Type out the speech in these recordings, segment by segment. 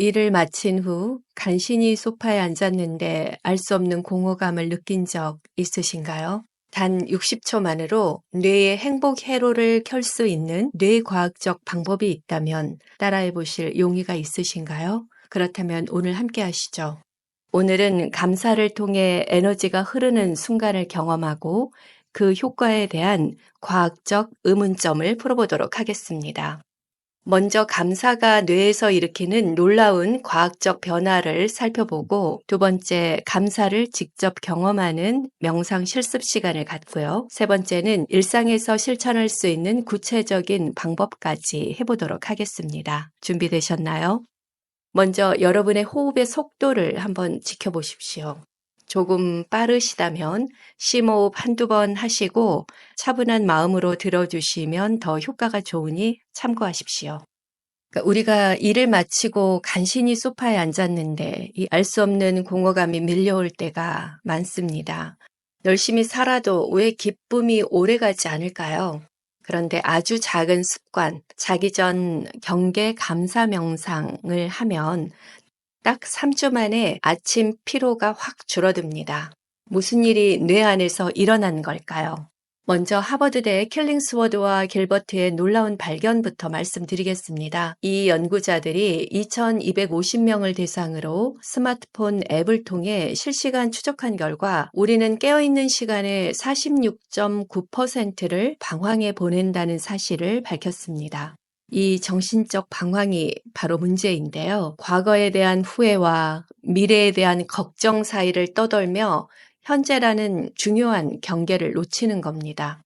일을 마친 후 간신히 소파에 앉았는데 알 수 없는 공허감을 느낀 적 있으신가요? 단 60초만으로 뇌의 행복 회로를 켤 수 있는 뇌과학적 방법이 있다면 따라해 보실 용의가 있으신가요? 그렇다면 오늘 함께 하시죠. 오늘은 감사를 통해 에너지가 흐르는 순간을 경험하고 그 효과에 대한 과학적 의문점을 풀어보도록 하겠습니다. 먼저 감사가 뇌에서 일으키는 놀라운 과학적 변화를 살펴보고, 두 번째, 감사를 직접 경험하는 명상 실습 시간을 갖고요. 세 번째는 일상에서 실천할 수 있는 구체적인 방법까지 해보도록 하겠습니다. 준비되셨나요? 먼저 여러분의 호흡의 속도를 한번 지켜보십시오. 조금 빠르시다면 심호흡 한두 번 하시고 차분한 마음으로 들어주시면 더 효과가 좋으니 참고하십시오. 그러니까 우리가 일을 마치고 간신히 소파에 앉았는데 이 알 수 없는 공허감이 밀려올 때가 많습니다. 열심히 살아도 왜 기쁨이 오래가지 않을까요? 그런데 아주 작은 습관, 자기 전 경계 감사 명상을 하면 딱 3주 만에 아침 피로가 확 줄어듭니다. 무슨 일이 뇌 안에서 일어난 걸까요? 먼저 하버드대 킬링스워드와 길버트의 놀라운 발견부터 말씀드리겠습니다. 이 연구자들이 2,250명을 대상으로 스마트폰 앱을 통해 실시간 추적한 결과 우리는 깨어있는 시간의 46.9%를 방황에 보낸다는 사실을 밝혔습니다. 이 정신적 방황이 바로 문제인데요. 과거에 대한 후회와 미래에 대한 걱정 사이를 떠돌며 현재라는 중요한 경계를 놓치는 겁니다.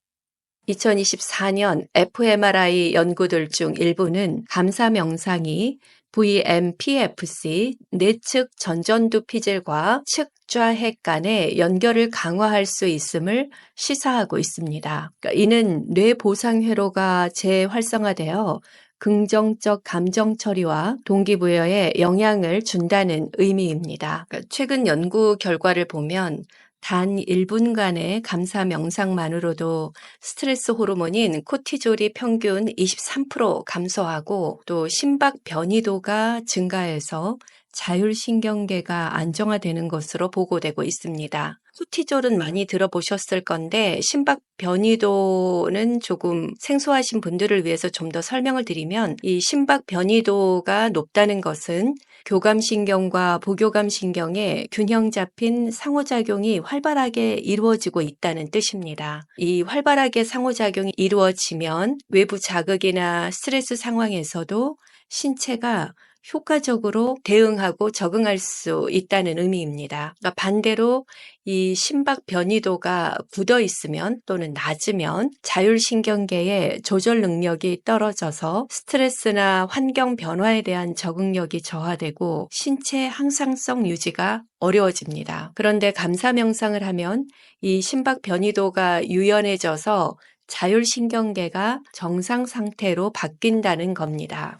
2024년 fMRI 연구들 중 일부는 감사 명상이 VMPFC 내측 전전두 피질과 측좌핵 간의 연결을 강화할 수 있음을 시사하고 있습니다. 그러니까 이는 뇌 보상 회로가 재활성화되어 긍정적 감정 처리와 동기부여에 영향을 준다는 의미입니다. 그러니까 최근 연구 결과를 보면 단 1분간의 감사 명상만으로도 스트레스 호르몬인 코티졸이 평균 23% 감소하고 또 심박 변이도가 증가해서 자율신경계가 안정화되는 것으로 보고되고 있습니다. 코티졸은 많이 들어보셨을 건데 심박 변이도는 조금 생소하신 분들을 위해서 좀 더 설명을 드리면 이 심박 변이도가 높다는 것은 교감신경과 부교감신경의 균형 잡힌 상호작용이 활발하게 이루어지고 있다는 뜻입니다. 이 활발하게 상호작용이 이루어지면 외부 자극이나 스트레스 상황에서도 신체가 효과적으로 대응하고 적응할 수 있다는 의미입니다. 그러니까 반대로 이 심박 변이도가 굳어 있으면 또는 낮으면 자율신경계의 조절 능력이 떨어져서 스트레스나 환경 변화에 대한 적응력이 저하되고 신체 항상성 유지가 어려워집니다. 그런데 감사 명상을 하면 이 심박 변이도가 유연해져서 자율신경계가 정상 상태로 바뀐다는 겁니다.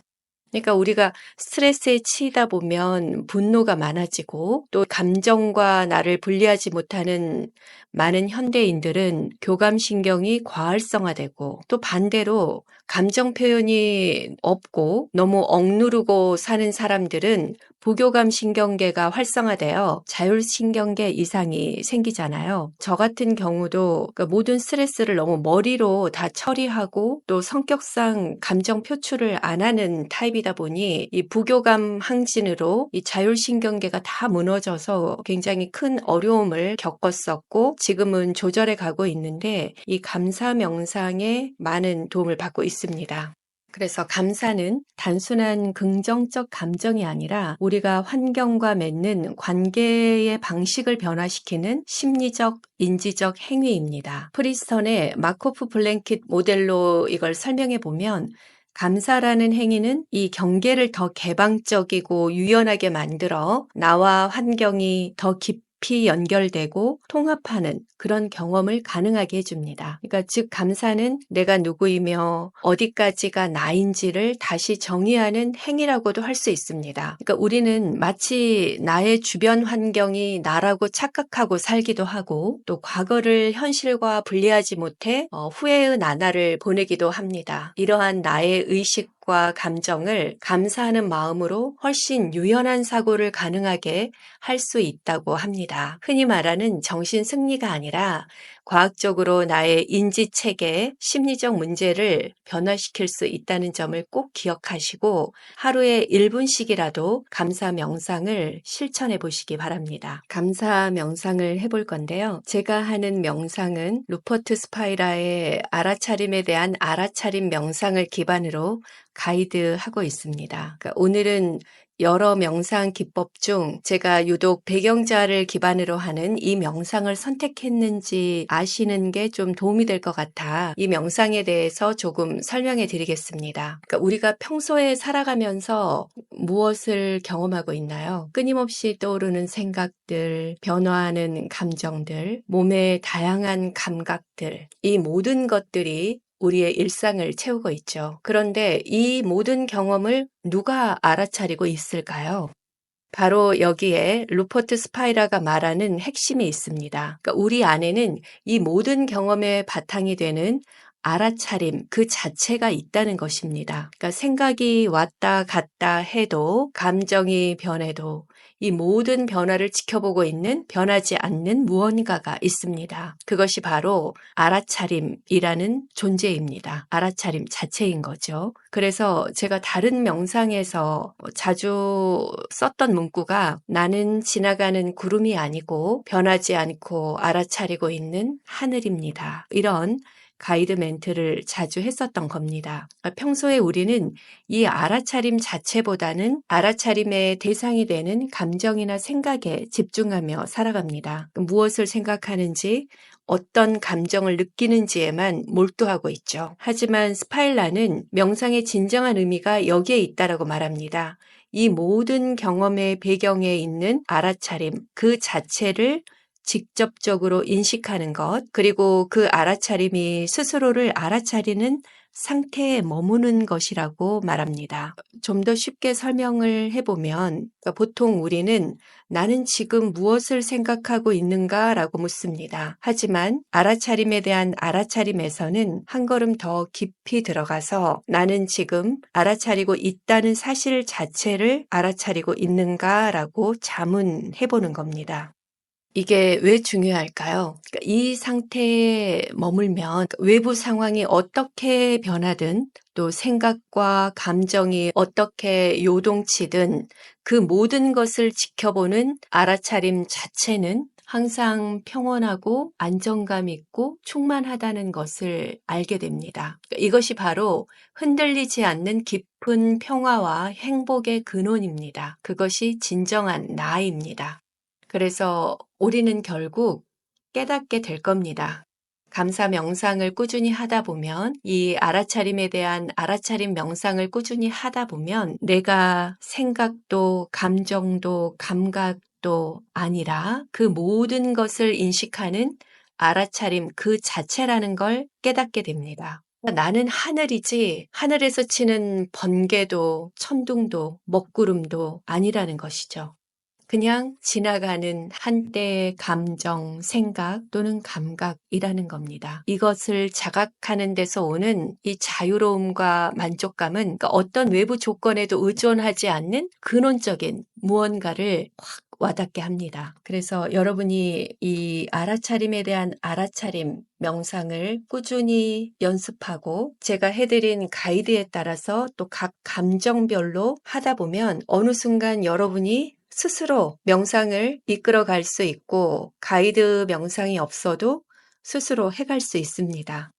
그러니까 우리가 스트레스에 치이다 보면 분노가 많아지고 또 감정과 나를 분리하지 못하는 많은 현대인들은 교감신경이 과활성화되고 또 반대로 감정 표현이 없고 너무 억누르고 사는 사람들은 부교감 신경계가 활성화되어 자율신경계 이상이 생기잖아요. 저 같은 경우도 모든 스트레스를 너무 머리로 다 처리하고 또 성격상 감정 표출을 안 하는 타입이다 보니 이 부교감 항진으로 이 자율신경계가 다 무너져서 굉장히 큰 어려움을 겪었었고 지금은 조절해 가고 있는데 이 감사 명상에 많은 도움을 받고 있습니다. 그래서 감사는 단순한 긍정적 감정이 아니라 우리가 환경과 맺는 관계의 방식을 변화시키는 심리적, 인지적 행위입니다. 프리스턴의 마코프 블랭킷 모델로 이걸 설명해 보면 감사라는 행위는 이 경계를 더 개방적이고 유연하게 만들어 나와 환경이 더 깊이 연결되고 통합하는 그런 경험을 가능하게 해줍니다. 그러니까 즉 감사는 내가 누구이며 어디까지가 나인지를 다시 정의하는 행위라고도 할 수 있습니다. 그러니까 우리는 마치 나의 주변 환경이 나라고 착각하고 살기도 하고 또 과거를 현실과 분리하지 못해 후회의 나날을 보내기도 합니다. 이러한 나의 의식 생각과 감정을 감사하는 마음으로 훨씬 유연한 사고를 가능하게 할 수 있다고 합니다. 흔히 말하는 정신 승리가 아니라 과학적으로 나의 인지 체계, 심리적 문제를 변화시킬 수 있다는 점을 꼭 기억하시고 하루에 1분씩이라도 감사 명상을 실천해 보시기 바랍니다. 감사 명상을 해볼 건데요. 제가 하는 명상은 루퍼트 스파이라의 알아차림에 대한 알아차림 명상을 기반으로 가이드하고 있습니다. 그러니까 오늘은 여러 명상 기법 중 제가 유독 배경자를 기반으로 하는 이 명상을 선택했는지 아시는 게 좀 도움이 될 것 같아 이 명상에 대해서 조금 설명해 드리겠습니다. 그러니까 우리가 평소에 살아가면서 무엇을 경험하고 있나요? 끊임없이 떠오르는 생각들, 변화하는 감정들, 몸의 다양한 감각들, 이 모든 것들이 우리의 일상을 채우고 있죠. 그런데 이 모든 경험을 누가 알아차리고 있을까요? 바로 여기에 루퍼트 스파이라가 말하는 핵심이 있습니다. 그러니까 우리 안에는 이 모든 경험의 바탕이 되는 알아차림 그 자체가 있다는 것입니다. 그러니까 생각이 왔다 갔다 해도 감정이 변해도 이 모든 변화를 지켜보고 있는 변하지 않는 무언가가 있습니다. 그것이 바로 알아차림이라는 존재입니다. 알아차림 자체인 거죠. 그래서 제가 다른 명상에서 자주 썼던 문구가 나는 지나가는 구름이 아니고 변하지 않고 알아차리고 있는 하늘입니다. 이런 가이드 멘트를 자주 했었던 겁니다. 평소에 우리는 이 알아차림 자체보다는 알아차림의 대상이 되는 감정이나 생각에 집중하며 살아갑니다. 무엇을 생각하는지 어떤 감정을 느끼는지에만 몰두하고 있죠. 하지만 스파일라는 명상의 진정한 의미가 여기에 있다라고 말합니다. 이 모든 경험의 배경에 있는 알아차림 그 자체를 직접적으로 인식하는 것, 그리고 그 알아차림이 스스로를 알아차리는 상태에 머무는 것이라고 말합니다. 좀 더 쉽게 설명을 해보면 보통 우리는 나는 지금 무엇을 생각하고 있는가라고 묻습니다. 하지만 알아차림에 대한 알아차림에서는 한 걸음 더 깊이 들어가서 나는 지금 알아차리고 있다는 사실 자체를 알아차리고 있는가라고 자문해보는 겁니다. 이게 왜 중요할까요? 그러니까 이 상태에 머물면 외부 상황이 어떻게 변하든 또 생각과 감정이 어떻게 요동치든 그 모든 것을 지켜보는 알아차림 자체는 항상 평온하고 안정감 있고 충만하다는 것을 알게 됩니다. 그러니까 이것이 바로 흔들리지 않는 깊은 평화와 행복의 근원입니다. 그것이 진정한 나입니다. 그래서 우리는 결국 깨닫게 될 겁니다. 감사 명상을 꾸준히 하다 보면 이 알아차림에 대한 알아차림 명상을 꾸준히 하다 보면 내가 생각도 감정도 감각도 아니라 그 모든 것을 인식하는 알아차림 그 자체라는 걸 깨닫게 됩니다. 나는 하늘이지 하늘에서 치는 번개도 천둥도 먹구름도 아니라는 것이죠. 그냥 지나가는 한때의 감정, 생각 또는 감각이라는 겁니다. 이것을 자각하는 데서 오는 이 자유로움과 만족감은 그러니까 어떤 외부 조건에도 의존하지 않는 근원적인 무언가를 확 와닿게 합니다. 그래서 여러분이 이 알아차림에 대한 알아차림 명상을 꾸준히 연습하고 제가 해드린 가이드에 따라서 또 각 감정별로 하다 보면 어느 순간 여러분이 스스로 명상을 이끌어 갈 수 있고 가이드 명상이 없어도 스스로 해갈 수 있습니다.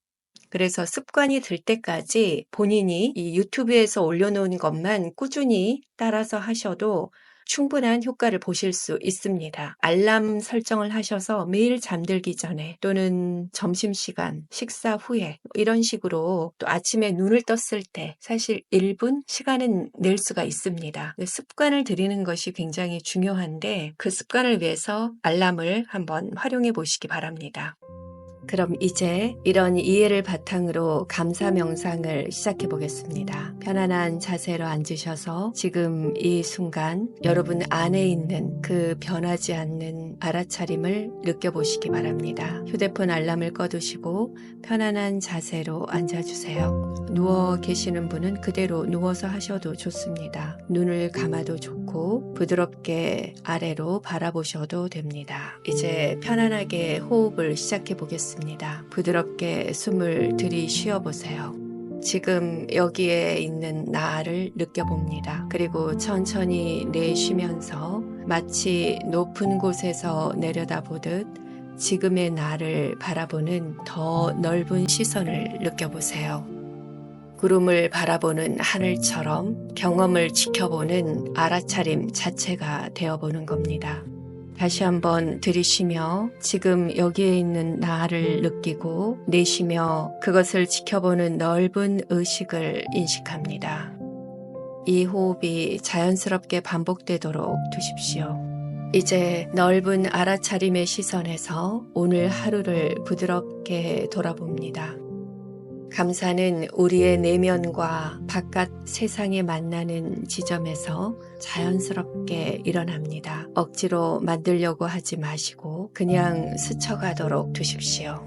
그래서 습관이 들 때까지 본인이 이 유튜브에서 올려놓은 것만 꾸준히 따라서 하셔도 충분한 효과를 보실 수 있습니다. 알람 설정을 하셔서 매일 잠들기 전에 또는 점심시간, 식사 후에 이런 식으로 또 아침에 눈을 떴을 때 사실 1분 시간은 낼 수가 있습니다. 습관을 들이는 것이 굉장히 중요한데 그 습관을 위해서 알람을 한번 활용해 보시기 바랍니다. 그럼 이제 이런 이해를 바탕으로 감사 명상을 시작해 보겠습니다. 편안한 자세로 앉으셔서 지금 이 순간 여러분 안에 있는 그 변하지 않는 알아차림을 느껴보시기 바랍니다. 휴대폰 알람을 꺼두시고 편안한 자세로 앉아주세요. 누워 계시는 분은 그대로 누워서 하셔도 좋습니다. 눈을 감아도 좋고 부드럽게 아래로 바라보셔도 됩니다. 이제 편안하게 호흡을 시작해 보겠습니다. 부드럽게 숨을 들이쉬어 보세요. 지금 여기에 있는 나를 느껴봅니다. 그리고 천천히 내쉬면서 마치 높은 곳에서 내려다보듯 지금의 나를 바라보는 더 넓은 시선을 느껴보세요. 구름을 바라보는 하늘처럼 경험을 지켜보는 알아차림 자체가 되어보는 겁니다. 다시 한번 들이쉬며 지금 여기에 있는 나를 느끼고 내쉬며 그것을 지켜보는 넓은 의식을 인식합니다. 이 호흡이 자연스럽게 반복되도록 두십시오. 이제 넓은 알아차림의 시선에서 오늘 하루를 부드럽게 돌아봅니다. 감사는 우리의 내면과 바깥 세상에 만나는 지점에서 자연스럽게 일어납니다. 억지로 만들려고 하지 마시고 그냥 스쳐가도록 두십시오.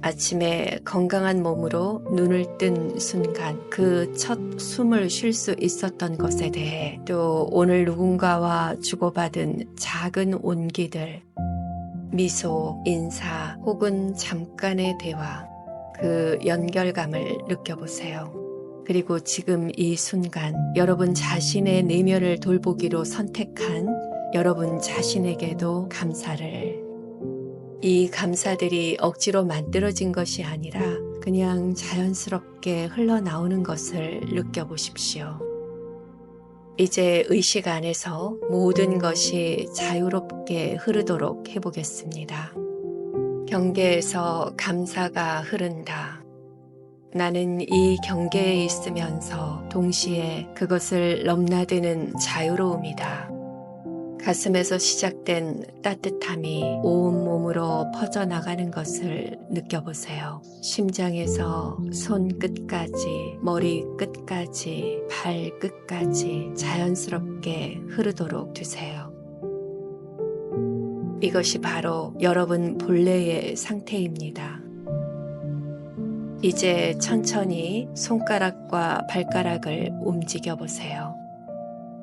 아침에 건강한 몸으로 눈을 뜬 순간 그 첫 숨을 쉴 수 있었던 것에 대해 또 오늘 누군가와 주고받은 작은 온기들, 미소, 인사 혹은 잠깐의 대화, 그 연결감을 느껴보세요. 그리고 지금 이 순간 여러분 자신의 내면을 돌보기로 선택한 여러분 자신에게도 감사를. 이 감사들이 억지로 만들어진 것이 아니라 그냥 자연스럽게 흘러나오는 것을 느껴보십시오. 이제 의식 안에서 모든 것이 자유롭게 흐르도록 해보겠습니다. 경계에서 감사가 흐른다. 나는 이 경계에 있으면서 동시에 그것을 넘나드는 자유로움이다. 가슴에서 시작된 따뜻함이 온몸으로 퍼져나가는 것을 느껴보세요. 심장에서 손끝까지, 머리 끝까지, 발 끝까지 자연스럽게 흐르도록 두세요. 이것이 바로 여러분 본래의 상태입니다. 이제 천천히 손가락과 발가락을 움직여 보세요.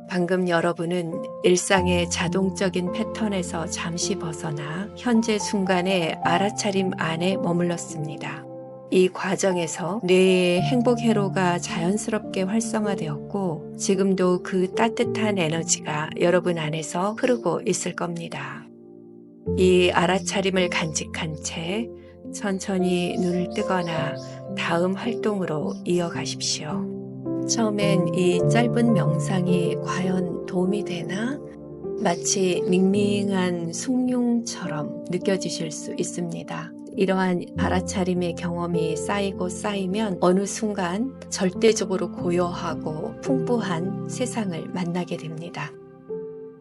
방금 여러분은 일상의 자동적인 패턴에서 잠시 벗어나 현재 순간의 알아차림 안에 머물렀습니다. 이 과정에서 뇌의 행복 회로가 자연스럽게 활성화되었고 지금도 그 따뜻한 에너지가 여러분 안에서 흐르고 있을 겁니다. 이 알아차림을 간직한 채 천천히 눈을 뜨거나 다음 활동으로 이어가십시오. 처음엔 이 짧은 명상이 과연 도움이 되나? 마치 밍밍한 숭늉처럼 느껴지실 수 있습니다. 이러한 알아차림의 경험이 쌓이고 쌓이면 어느 순간 절대적으로 고요하고 풍부한 세상을 만나게 됩니다.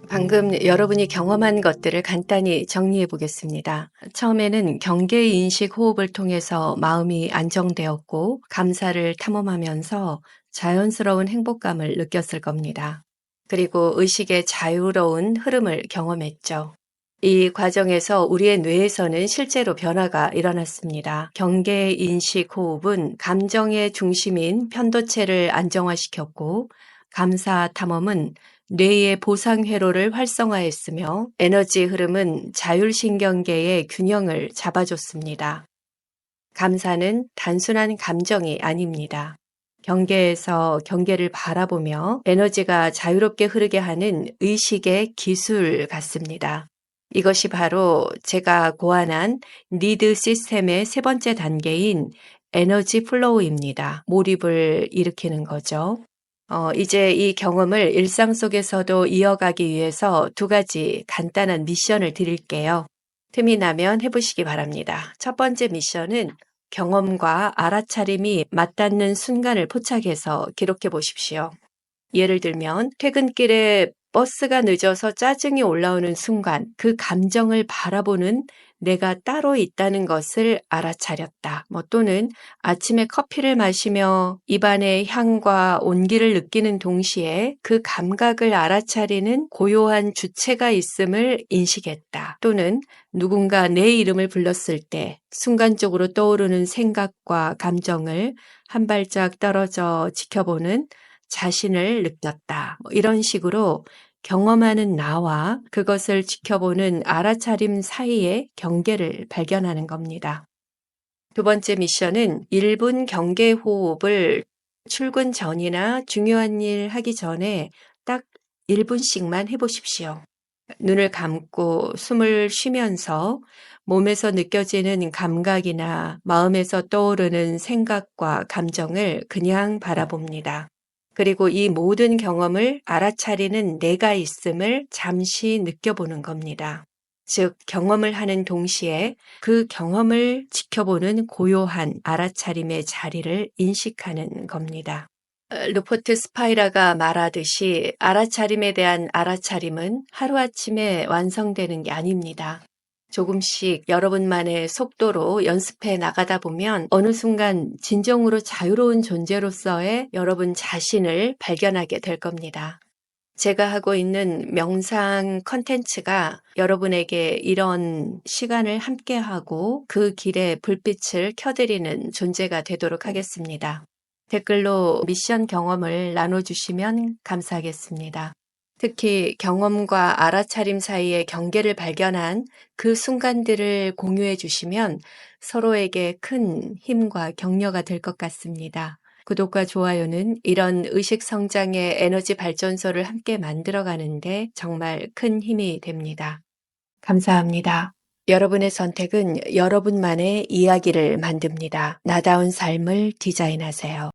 방금 여러분이 경험한 것들을 간단히 정리해 보겠습니다. 처음에는 경계인식 호흡을 통해서 마음이 안정되었고 감사를 탐험하면서 자연스러운 행복감을 느꼈을 겁니다. 그리고 의식의 자유로운 흐름을 경험했죠. 이 과정에서 우리의 뇌에서는 실제로 변화가 일어났습니다. 경계인식 호흡은 감정의 중심인 편도체를 안정화시켰고 감사 탐험은 뇌의 보상 회로를 활성화했으며 에너지 흐름은 자율신경계의 균형을 잡아줬습니다. 감사는 단순한 감정이 아닙니다. 경계에서 경계를 바라보며 에너지가 자유롭게 흐르게 하는 의식의 기술 같습니다. 이것이 바로 제가 고안한 니드 시스템의 세 번째 단계인 에너지 플로우입니다. 몰입을 일으키는 거죠. 이제 이 경험을 일상 속에서도 이어가기 위해서 두 가지 간단한 미션을 드릴게요. 틈이 나면 해보시기 바랍니다. 첫 번째 미션은 경험과 알아차림이 맞닿는 순간을 포착해서 기록해 보십시오. 예를 들면 퇴근길에 버스가 늦어서 짜증이 올라오는 순간 그 감정을 바라보는 내가 따로 있다는 것을 알아차렸다. 또는 아침에 커피를 마시며 입안의 향과 온기를 느끼는 동시에 그 감각을 알아차리는 고요한 주체가 있음을 인식했다. 또는 누군가 내 이름을 불렀을 때 순간적으로 떠오르는 생각과 감정을 한 발짝 떨어져 지켜보는 자신을 느꼈다. 이런 식으로 경험하는 나와 그것을 지켜보는 알아차림 사이의 경계를 발견하는 겁니다. 두 번째 미션은 1분 경계 호흡을 출근 전이나 중요한 일 하기 전에 딱 1분씩만 해보십시오. 눈을 감고 숨을 쉬면서 몸에서 느껴지는 감각이나 마음에서 떠오르는 생각과 감정을 그냥 바라봅니다. 그리고 이 모든 경험을 알아차리는 내가 있음을 잠시 느껴보는 겁니다. 즉, 경험을 하는 동시에 그 경험을 지켜보는 고요한 알아차림의 자리를 인식하는 겁니다. 루퍼트 스파이라가 말하듯이 알아차림에 대한 알아차림은 하루아침에 완성되는 게 아닙니다. 조금씩 여러분만의 속도로 연습해 나가다 보면 어느 순간 진정으로 자유로운 존재로서의 여러분 자신을 발견하게 될 겁니다. 제가 하고 있는 명상 컨텐츠가 여러분에게 이런 시간을 함께하고 그 길에 불빛을 켜드리는 존재가 되도록 하겠습니다. 댓글로 미션 경험을 나눠주시면 감사하겠습니다. 특히 경험과 알아차림 사이의 경계를 발견한 그 순간들을 공유해 주시면 서로에게 큰 힘과 격려가 될 것 같습니다. 구독과 좋아요는 이런 의식 성장의 에너지 발전소를 함께 만들어가는데 정말 큰 힘이 됩니다. 감사합니다. 여러분의 선택은 여러분만의 이야기를 만듭니다. 나다운 삶을 디자인하세요.